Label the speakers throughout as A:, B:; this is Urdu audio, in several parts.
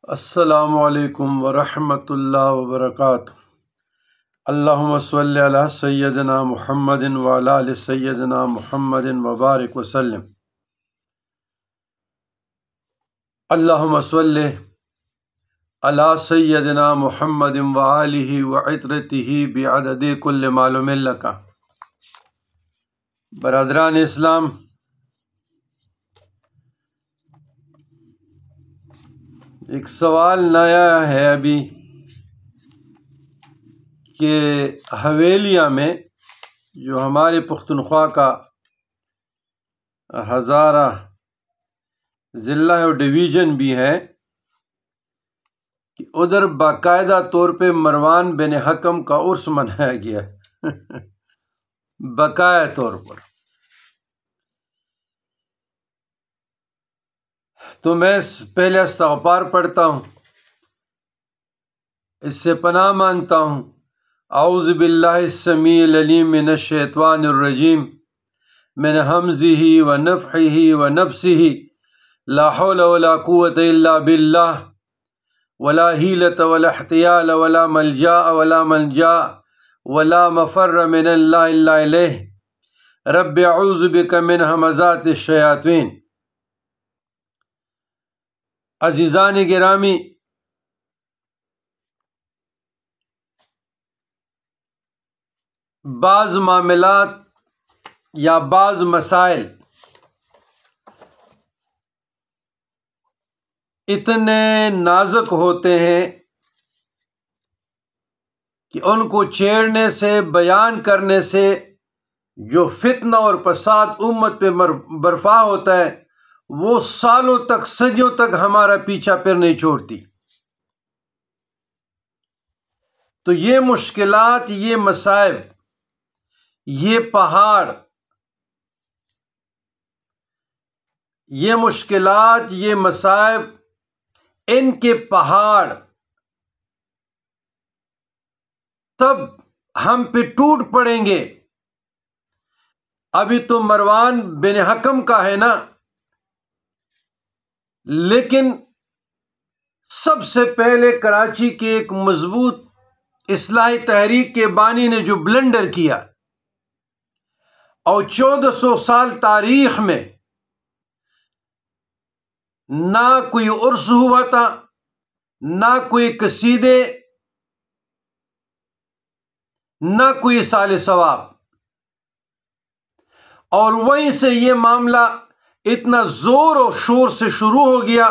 A: السلام علیکم ورحمۃ اللہ وبرکاتہ۔ اللہم صلی علی سیدنا محمد وعلی آل سیدنا محمد وبارک وسلم۔ اللہم صلی علی سیدنا محمد وآلہ وعطرتہ بعدد کل معلوم لک۔ برادران اسلام، ایک سوال نیا ہے ابھی کہ حویلیہ میں جو ہمارے پختونخوا کا ہزارہ ضلع اور ڈویژن بھی ہے کہ ادھر باقاعدہ طور پہ مروان بن حکم کا عرس منایا گیا باقاعدہ طور پر۔ تو میں پہلے استغفار پڑھتا ہوں، اس سے پناہ مانگتا ہوں۔ اعوذ باللہ السمیع العلیم من الشیطان الرجیم من حمزہ ونفخہ ونفثہ لا حول ولا قوة الا باللہ ولا حیلۃ ولا احتیال ولا ملجا ولا منجا ولا مفر من اللہ الا الیہ رب اعوذ بک من ہمزات الشیاطین۔ عزیزان گرامی، بعض معاملات یا بعض مسائل اتنے نازک ہوتے ہیں کہ ان کو چھیڑنے سے، بیان کرنے سے جو فتنہ اور فساد امت پہ برپا ہوتا ہے وہ سالوں تک، صدیوں تک ہمارا پیچھا پھر نہیں چھوڑتی۔ تو یہ مشکلات، یہ مصائب، یہ پہاڑ، یہ مشکلات، یہ مصائب، ان کے پہاڑ تب ہم پہ ٹوٹ پڑیں گے۔ ابھی تو مروان بن حکم کا ہے نا، لیکن سب سے پہلے کراچی کے ایک مضبوط اصلاحی تحریک کے بانی نے جو بلنڈر کیا، اور 1400 سال تاریخ میں نہ کوئی عرس ہوا تھا، نہ کوئی قصیدے، نہ کوئی سال ثواب، اور وہیں سے یہ معاملہ اتنا زور و شور سے شروع ہو گیا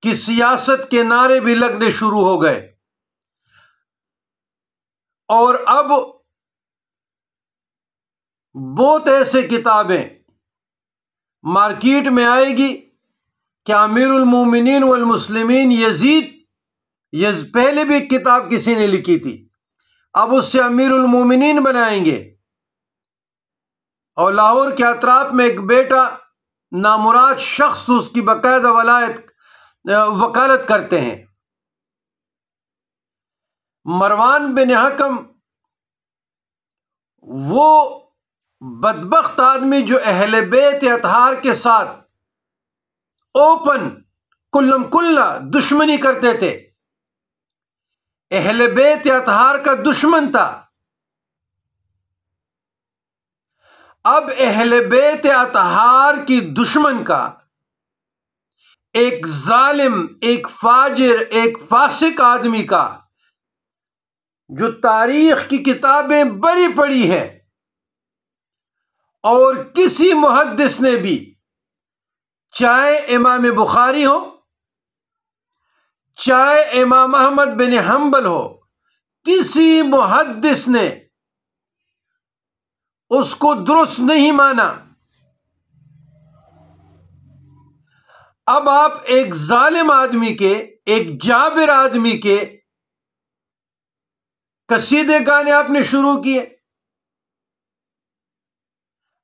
A: کہ سیاست کے نعرے بھی لگنے شروع ہو گئے۔ اور اب بہت ایسے کتابیں مارکیٹ میں آئے گی کہ امیر المومنین والمسلمین یزید پہلے بھی کتاب کسی نے لکھی تھی، اب اس سے امیر المومنین بنائیں گے، اور لاہور کے اطراف میں ایک بیٹا نامراد شخص اس کی باقاعدہ وکالت کرتے ہیں۔ مروان بن حکم وہ بدبخت آدمی جو اہل بیت اطہار کے ساتھ اوپن کلم کلا دشمنی کرتے تھے، اہل بیت اطہار کا دشمن تھا۔ اب اہل بیت اطہار کی دشمن کا ایک ظالم، ایک فاجر، ایک فاسق آدمی کا جو تاریخ کی کتابیں بڑی پڑھی ہیں، اور کسی محدث نے بھی، چاہے امام بخاری ہو، چاہے امام احمد بن حنبل ہو، کسی محدث نے اس کو درست نہیں مانا۔ اب آپ ایک ظالم آدمی کے، ایک جابر آدمی کے قصیدے گانے آپ نے شروع کیے،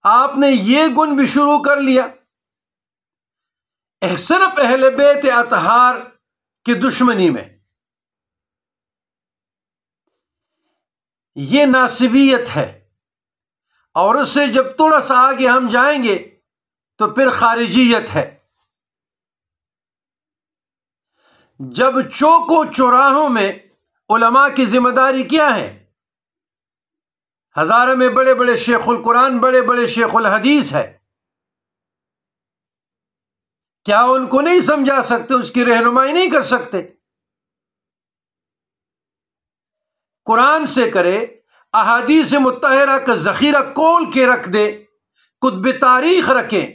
A: آپ نے یہ گن بھی شروع کر لیا، صرف اہل بیت اطہار کی دشمنی میں۔ یہ ناسبیت ہے، اور اس سے جب تھوڑا سا آگے ہم جائیں گے تو پھر خارجیت ہے۔ جب چوکوں چوراہوں میں علماء کی ذمہ داری کیا ہے؟ ہزاروں میں بڑے بڑے شیخ القرآن، بڑے بڑے شیخ الحدیث ہے، کیا ان کو نہیں سمجھا سکتے؟ اس کی رہنمائی نہیں کر سکتے؟ قرآن سے کرے، احادیث مطہرہ کا ذخیرہ کھول کے رکھ دے، کتب تاریخ رکھے،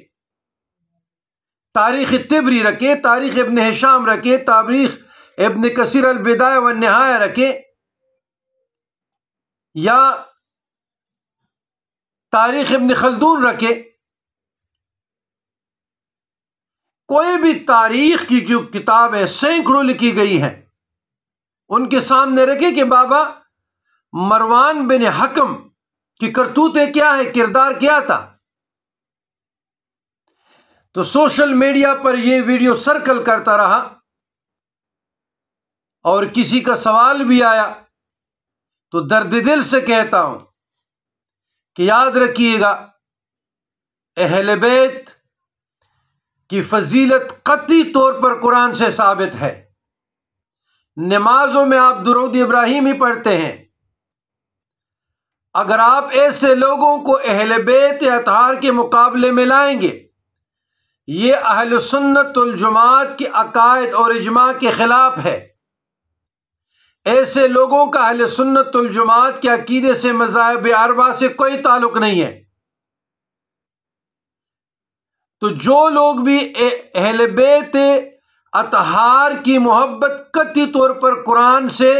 A: تاریخ طبری رکھے، تاریخ ابن ہشام رکھے، تاریخ ابن کثیر البدایہ والنہایہ رکھے، یا تاریخ ابن خلدون رکھے، کوئی بھی تاریخ کی جو کتابیں سینکڑوں لکھی گئی ہیں ان کے سامنے رکھے کہ بابا مروان بن حکم کی کرتوتیں کیا ہے، کردار کیا تھا۔ تو سوشل میڈیا پر یہ ویڈیو سرکل کرتا رہا اور کسی کا سوال بھی آیا تو درد دل سے کہتا ہوں کہ یاد رکھیے گا، اہل بیت کی فضیلت قطعی طور پر قرآن سے ثابت ہے۔ نمازوں میں آپ درود ابراہیمی پڑھتے ہیں، اگر آپ ایسے لوگوں کو اہل بیت اطہار کے مقابلے میں لائیں گے، یہ اہل سنت والجماعت کی عقائد اور اجماع کے خلاف ہے۔ ایسے لوگوں کا اہل سنت والجماعت کے عقیدے سے، مذاہب اربعہ سے کوئی تعلق نہیں ہے۔ تو جو لوگ بھی اہل بیت اطہار کی محبت قطعی طور پر قرآن سے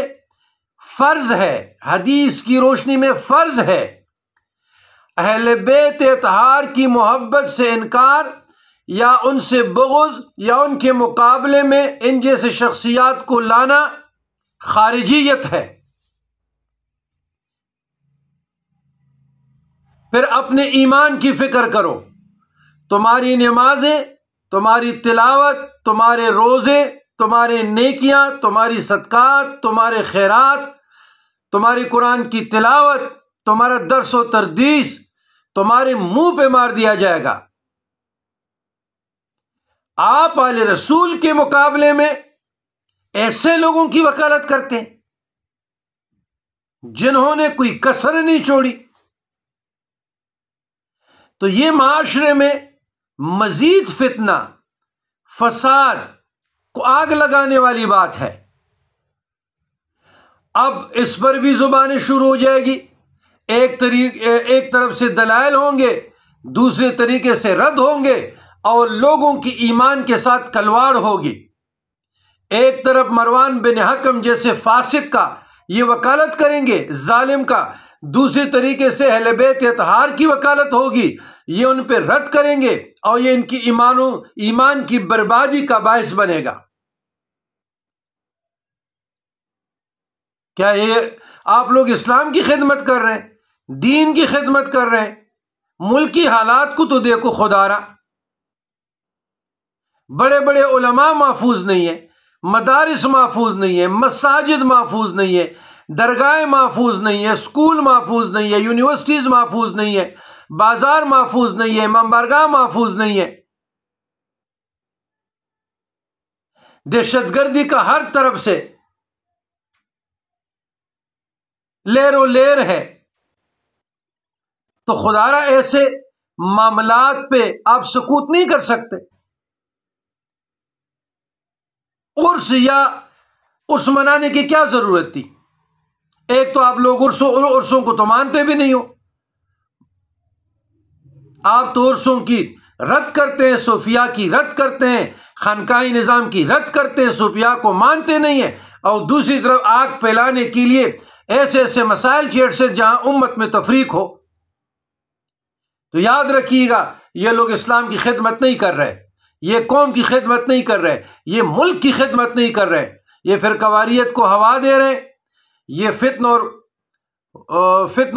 A: فرض ہے، حدیث کی روشنی میں فرض ہے، اہل بیت اطہار کی محبت سے انکار یا ان سے بغض یا ان کے مقابلے میں ان جیسے شخصیات کو لانا خارجیت ہے۔ پھر اپنے ایمان کی فکر کرو، تمہاری نمازیں، تمہاری تلاوت، تمہارے روزے، تمہارے نیکیاں، تمہاری صدقات، تمہارے خیرات، تمہاری قرآن کی تلاوت، تمہارا درس و تدریس تمہارے منہ پہ مار دیا جائے گا۔ آپ آل رسول کے مقابلے میں ایسے لوگوں کی وکالت کرتے ہیں جنہوں نے کوئی کسر نہیں چھوڑی۔ تو یہ معاشرے میں مزید فتنہ، فساد کو آگ لگانے والی بات ہے۔ اب اس پر بھی زبانیں شروع ہو جائے گی، ایک طرف سے دلائل ہوں گے، دوسرے طریقے سے رد ہوں گے، اور لوگوں کی ایمان کے ساتھ کھلواڑ ہوگی۔ ایک طرف مروان بن حکم جیسے فاسق کا یہ وکالت کریں گے، ظالم کا، دوسری طریقے سے اہل بیت اطہار کی وکالت ہوگی، یہ ان پہ رد کریں گے اور یہ ان کی ایمان کی بربادی کا باعث بنے گا۔ کیا یہ آپ لوگ اسلام کی خدمت کر رہے ہیں، دین کی خدمت کر رہے ہیں؟ ملکی حالات کو تو دیکھو خدا را، بڑے بڑے علماء محفوظ نہیں ہیں، مدارس محفوظ نہیں ہیں، مساجد محفوظ نہیں ہیں، درگاہیں محفوظ نہیں ہیں، اسکول محفوظ نہیں ہے، یونیورسٹیز محفوظ نہیں ہے، بازار محفوظ نہیں ہے، منبرگاہ محفوظ نہیں ہے، دہشت گردی کا ہر طرف سے لیر و لیر ہے۔ تو خدا را ایسے معاملات پہ آپ سکوت نہیں کر سکتے۔ عرس یا عرس منانے کی کیا ضرورت تھی؟ ایک تو آپ لوگ عرسوں کو تو مانتے بھی نہیں ہو، آپ تو عرسوں کی رد کرتے ہیں، صوفیاء کی رد کرتے ہیں، خانقاہی نظام کی رد کرتے ہیں، صوفیاء کو مانتے نہیں ہیں، اور دوسری طرف آگ پھیلانے کے لیے ایسے ایسے مسائل چھیڑتے جہاں امت میں تفریق ہو۔ تو یاد رکھیے گا، یہ لوگ اسلام کی خدمت نہیں کر رہے، یہ قوم کی خدمت نہیں کر رہے، یہ ملک کی خدمت نہیں کر رہے، یہ فرقواریت کو ہوا دے رہے ہیں، یہ فتنہ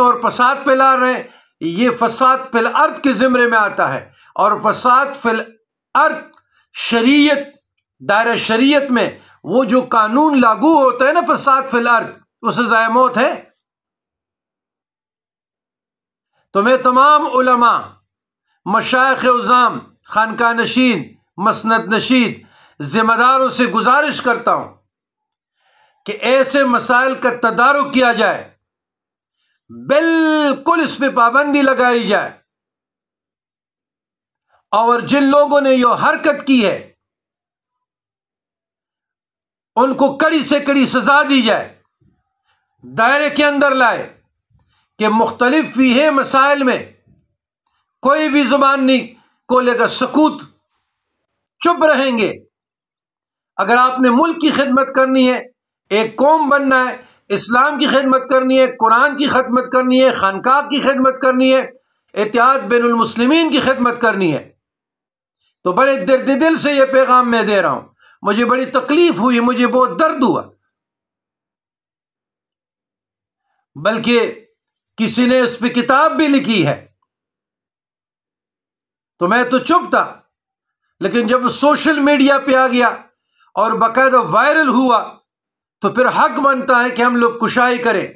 A: اور فساد پھیلا رہے ہیں۔ یہ فساد فی الارض کے زمرے میں آتا ہے، اور فساد فی الارض شریعت، دائرہ شریعت میں وہ جو قانون لاگو ہوتا ہے نا، فساد فی الارض، اس سے ضائع موت ہے۔ تو میں تمام علماء، مشائخ عظام، خانقاہ نشین، مسند نشین، ذمہ داروں سے گزارش کرتا ہوں کہ ایسے مسائل کا تدارک کیا جائے، بالکل اس پہ پابندی لگائی جائے، اور جن لوگوں نے یہ حرکت کی ہے ان کو کڑی سے کڑی سزا دی جائے، دائرے کے اندر لائے کہ مختلف فیہ مسائل میں کوئی بھی زبان نہیں کھولے گا، سکوت، چپ رہیں گے۔ اگر آپ نے ملک کی خدمت کرنی ہے، ایک قوم بننا ہے، اسلام کی خدمت کرنی ہے، قرآن کی خدمت کرنی ہے، خانقاہ کی خدمت کرنی ہے، اتحاد بین المسلمین کی خدمت کرنی ہے، تو بڑے درد دل سے یہ پیغام میں دے رہا ہوں۔ مجھے بڑی تکلیف ہوئی، مجھے بہت درد ہوا، بلکہ کسی نے اس پہ کتاب بھی لکھی ہے، تو میں تو چپ تھا، لیکن جب سوشل میڈیا پہ آ گیا اور باقاعدہ وائرل ہوا تو پھر حق بنتا ہے کہ ہم لوگ کشائی کریں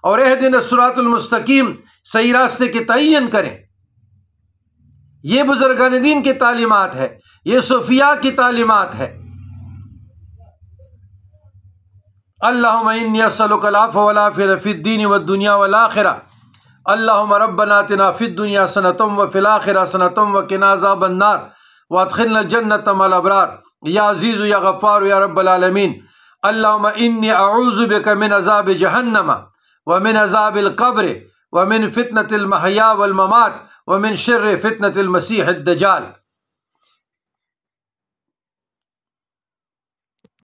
A: اور اہدنا الصراط المستقیم، صحیح راستے کے تعین کریں۔ یہ بزرگان دین کی تعلیمات ہے، یہ صوفیاء کی تعلیمات ہے۔ اللہم انی اسألک العفو والعافیۃ فی الدین والدنیا والآخرہ، اللہم ربنا آتنا فی الدنیا حسنۃ وفی الآخرہ حسنۃ وقنا عذاب النار وادخلنا الجنۃ مع الابرار، یا عزیز یا غفار یا رب العالمین۔ اللہم انی اعوذ بک من عذاب جہنم ومن عذاب القبر ومن فتنة المحیا والممات ومن شر فتنة المسیح الدجال۔